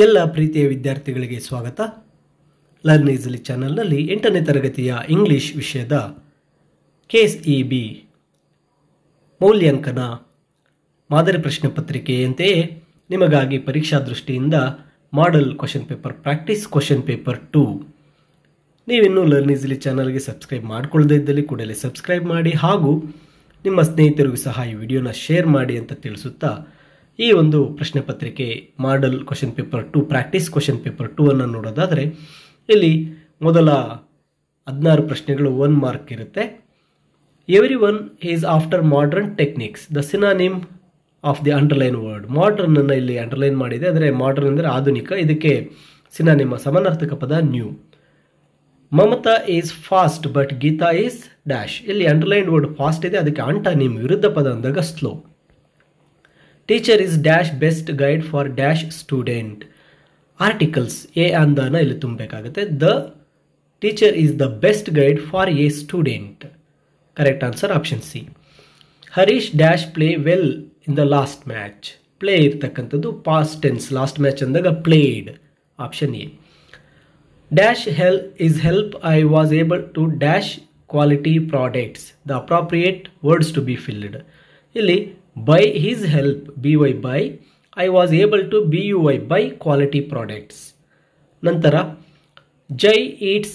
ಎಲ್ಲ ಪ್ರೀತಿಯ ವಿದ್ಯಾರ್ಥಿಗಳಿಗೆ ಸ್ವಾಗತ. ಲರ್ನ್ ಈಸಿಲಿ ಚಾನಲ್ನಲ್ಲಿ 8ನೇ ತರಗತಿಯ ಇಂಗ್ಲಿಷ್ ವಿಷಯದ ಕೇಸ್ ಇ-ಬಿ ಮೌಲ್ಯಾಂಕನ ಮಾದರಿ ಪ್ರಶ್ನೆ ಪತ್ರಿಕೆಯಂತೆಯೇ ನಿಮಗಾಗಿ ಪರೀಕ್ಷಾ ದೃಷ್ಟಿಯಿಂದ model question paper practice question paper 2. ನೀವಿನ್ನೂ ಲರ್ನ್ ಈಸಿಲಿ ಚಾನಲ್ಗೆ ಸಬ್ಸ್ಕ್ರೈಬ್ ಮಾಡಿಕೊಳ್ಳದೇ ಇದ್ದಲ್ಲಿ ಕೂಡಲೇ ಸಬ್ಸ್ಕ್ರೈಬ್ ಮಾಡಿ ಹಾಗೂ ನಿಮ್ಮ ಸ್ನೇಹಿತರಿಗೂ ಸಹ ಈ ವಿಡಿಯೋನ ಶೇರ್ ಮಾಡಿ ಅಂತ ತಿಳಿಸುತ್ತಾ, ಈ ಒಂದು ಪ್ರಶ್ನೆ ಪತ್ರಿಕೆ model question paper 2 practice question paper 2 ಅನ್ನು ನೋಡೋದಾದರೆ ಇಲ್ಲಿ ಮೊದಲ 16 ಪ್ರಶ್ನೆಗಳು 1 ಮಾರ್ಕ್ ಇರುತ್ತೆ. Every one is after modern techniques, the synonym of the underline word. Modern ಅನ್ನು ಇಲ್ಲಿ ಅಂಡರ್ಲೈನ್ ಮಾಡಿದೆ, ಅಂದರೆ ಮಾಡರ್ನ್ ಅಂದರೆ ಆಧುನಿಕ, ಇದಕ್ಕೆ ಸಿನಾನಿಮ್ ಸಮಾನಾರ್ಥಕ ಪದ ನ್ಯೂ. Mamata is fast but Geeta is dash. ಇಲ್ಲಿ ಅಂಡರ್ಲೈನ್ ವರ್ಡ್ ಫಾಸ್ಟ್ ಇದೆ, ಅದಕ್ಕೆ ಅಂಟಾನಿಮ್ ವಿರುದ್ಧ ಪದ ಅಂದಾಗ slow. Teacher is dash best guide for dash student. Articles a ಅಂದಾನ ಇಲ್ಲಿ ತುಂಬಬೇಕಾಗುತ್ತೆ. The teacher is the best guide for a student. Correct answer option C. Harish dash play well in the last match. Play ಇರ್ತಕ್ಕಂಥದ್ದು past tense, last match ಅಂದಾಗ played, option A. Dash is help I was able to dash quality products. The appropriate words to be filled. ಇಲ್ಲಿ by his help, by I was able to buy quality products. ನಂತರ Jai eats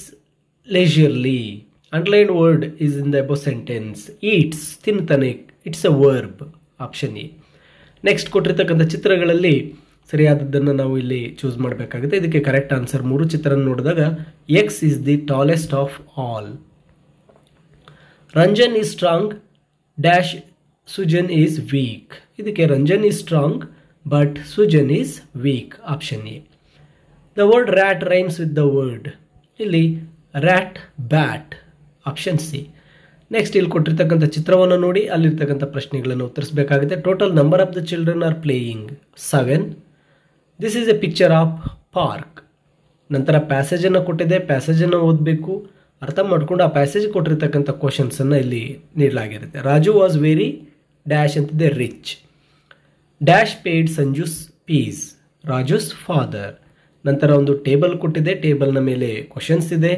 leisurely. Underlined word is in the above sentence. Eats, ತಿಂತಾನೆ, it's a verb, option A. Next ಕೊಟ್ಟಿರ್ತಕ್ಕಂಥ ಚಿತ್ರಗಳಲ್ಲಿ ಸರಿಯಾದದ್ದನ್ನು ನಾವು ಇಲ್ಲಿ choose ಮಾಡಬೇಕಾಗುತ್ತೆ. ಇದಕ್ಕೆ correct answer 3 ಚಿತ್ರ ನೋಡಿದಾಗ X is the tallest of all. Ranjan is strong dash Sujan is weak. ಇದಕ್ಕೆ Ranjan is strong but Sujan is weak, option A. The word rat rhymes with the word. ಇಲ್ಲಿ rat bat, option C. Next ಇಲ್ಲಿ ಕೊಟ್ಟಿರ್ತಕ್ಕಂಥ ಚಿತ್ರವನ್ನು ನೋಡಿ ಅಲ್ಲಿರ್ತಕ್ಕಂಥ ಪ್ರಶ್ನೆಗಳನ್ನು ಉತ್ತರಿಸಬೇಕಾಗುತ್ತೆ. Total number of the children are playing 7. This is a picture of park. ನಂತರ ಪ್ಯಾಸೇಜನ್ನು ಕೊಟ್ಟಿದೆ, ಪ್ಯಾಸೇಜನ್ನು ಓದಬೇಕು, ಅರ್ಥ ಮಾಡಿಕೊಂಡು ಆ ಪ್ಯಾಸೇಜ್ ಕೊಟ್ಟಿರ್ತಕ್ಕಂಥ ಕ್ವಶನ್ಸನ್ನು ಇಲ್ಲಿ ನೀಡಲಾಗಿರುತ್ತೆ. ರಾಜು ವಾಸ್ ವೆರಿ ಡ್ಯಾಶ್ ಅಂತಿದೆ rich. Dash paid Sanju's fees, Raju's father. ನಂತರ ಒಂದು ಟೇಬಲ್ ಕೊಟ್ಟಿದೆ, ಟೇಬಲ್ನ ಮೇಲೆ ಕ್ವಶನ್ಸ್ ಇದೆ.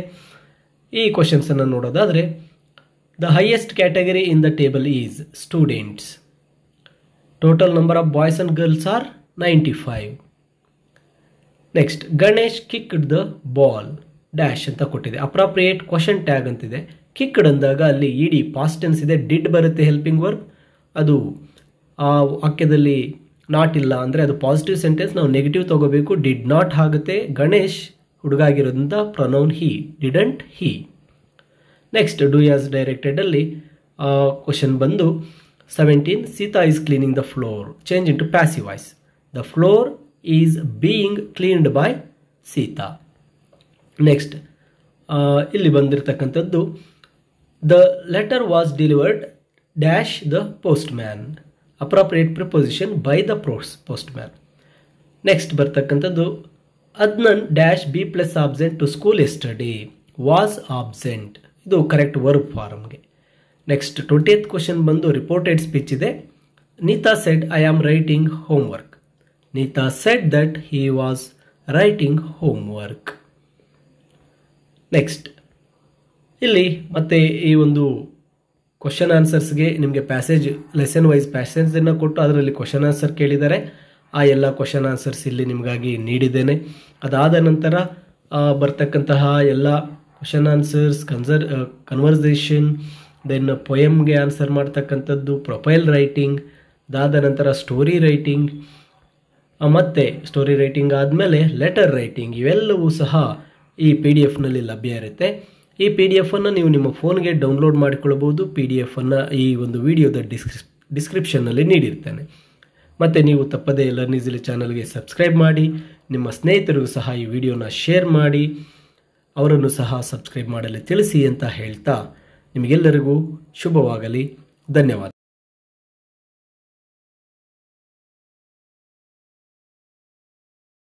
ಈ ಕ್ವಶನ್ಸನ್ನು ನೋಡೋದಾದರೆ the highest category in the table is students. Total number of boys and girls are 95. Next Ganesh kicked the ball dash ಅಂತ ಕೊಟ್ಟಿದೆ. ಅಪ್ರಾಪ್ರಿಯೇಟ್ ಕ್ವಶನ್ ಟ್ಯಾಗ್ ಅಂತಿದೆ. ಕಿಕ್ಡ್ ಅಂದಾಗ ಅಲ್ಲಿ ಇಡಿ ಪಾಸ್ಟ್ ಟೆನ್ಸ್ ಇದೆ, ಡಿಡ್ ಬರುತ್ತೆ ಹೆಲ್ಪಿಂಗ್ ವರ್ಬ್. ಅದು ಆ ವಾಕ್ಯದಲ್ಲಿ ನಾಟ್ ಇಲ್ಲ ಅಂದರೆ ಅದು ಪಾಸಿಟಿವ್ ಸೆಂಟೆನ್ಸ್, ನಾವು ನೆಗೆಟಿವ್ ತಗೋಬೇಕು. ಡಿಡ್ ನಾಟ್ ಆಗುತ್ತೆ. ಗಣೇಶ್ ಹುಡುಗ ಆಗಿರೋದ್ರಿಂದ pronoun he, didn't he. Next do as directed ಅಲ್ಲಿ ಕ್ವಶನ್ ಬಂದು 17 Sita is cleaning the floor. Change into passive voice. The floor is being cleaned by Sita. Next ಇಲ್ಲಿ ಬಂದಿರತಕ್ಕಂಥದ್ದು the letter was delivered dash the postman. Appropriate preposition by the postman. Next ಬರ್ತಕ್ಕಂಥದ್ದು Adnan dash be plus absent to school yesterday, was absent. ಇದು correct verb ಫಾರ್ಮ್ಗೆ. Next 20th question ಬಂದು reported speech ಇದೆ. Neeta said I am writing homework. Neeta said that he was writing homework. Next ಇಲ್ಲಿ ಮತ್ತೆ ಈ ಒಂದು question ಆನ್ಸರ್ಸ್ಗೆ ನಿಮಗೆ ಪ್ಯಾಸೇಜ್ ಲೆಸನ್ ವೈಸ್ ಪ್ಯಾಸೇಜನ್ನು ಕೊಟ್ಟು ಅದರಲ್ಲಿ ಕ್ವಶನ್ ಆನ್ಸರ್ ಕೇಳಿದ್ದಾರೆ. ಆ ಎಲ್ಲ ಕ್ವಶನ್ ಆನ್ಸರ್ಸ್ ಇಲ್ಲಿ ನಿಮಗಾಗಿ ನೀಡಿದ್ದೇನೆ. ಅದಾದ ನಂತರ ಬರ್ತಕ್ಕಂತಹ ಎಲ್ಲ ಕ್ವಶನ್ ಆನ್ಸರ್ಸ್, ಕನ್ವರ್ಸೇಷನ್, ದೆನ್ ಪೊಯಮ್ಗೆ ಆನ್ಸರ್ ಮಾಡ್ತಕ್ಕಂಥದ್ದು, ಪ್ರೊಫೈಲ್ ರೈಟಿಂಗ್, ಅದಾದ ನಂತರ ಸ್ಟೋರಿ ರೈಟಿಂಗ್, ಮತ್ತು ಸ್ಟೋರಿ ರೈಟಿಂಗ್ ಆದಮೇಲೆ ಲೆಟರ್ ರೈಟಿಂಗ್, ಇವೆಲ್ಲವೂ ಸಹ ಈ PDF ನಲ್ಲಿ ಲಭ್ಯ ಇರುತ್ತೆ. ಈ PDF ಅನ್ನು ನೀವು ನಿಮ್ಮ ಫೋನ್ಗೆ ಡೌನ್ಲೋಡ್ ಮಾಡಿಕೊಳ್ಳಬಹುದು. PDF ಅನ್ನು ಈ ಒಂದು ವಿಡಿಯೋದ ಡಿಸ್ಕ್ರಿಪ್ಷನ್ನಲ್ಲಿ ನೀಡಿರ್ತೇನೆ. ಮತ್ತು ನೀವು ತಪ್ಪದೇ ಲರ್ನ್ ಈಸಿಲಿ ಚಾನಲ್ಗೆ ಸಬ್ಸ್ಕ್ರೈಬ್ ಮಾಡಿ, ನಿಮ್ಮ ಸ್ನೇಹಿತರಿಗೂ ಸಹ ಈ ವಿಡಿಯೋನ ಶೇರ್ ಮಾಡಿ, ಅವರನ್ನು ಸಹ ಸಬ್ಸ್ಕ್ರೈಬ್ ಮಾಡಲು ತಿಳಿಸಿ ಅಂತ ಹೇಳ್ತಾ ನಿಮಗೆಲ್ಲರಿಗೂ ಶುಭವಾಗಲಿ. ಧನ್ಯವಾದ.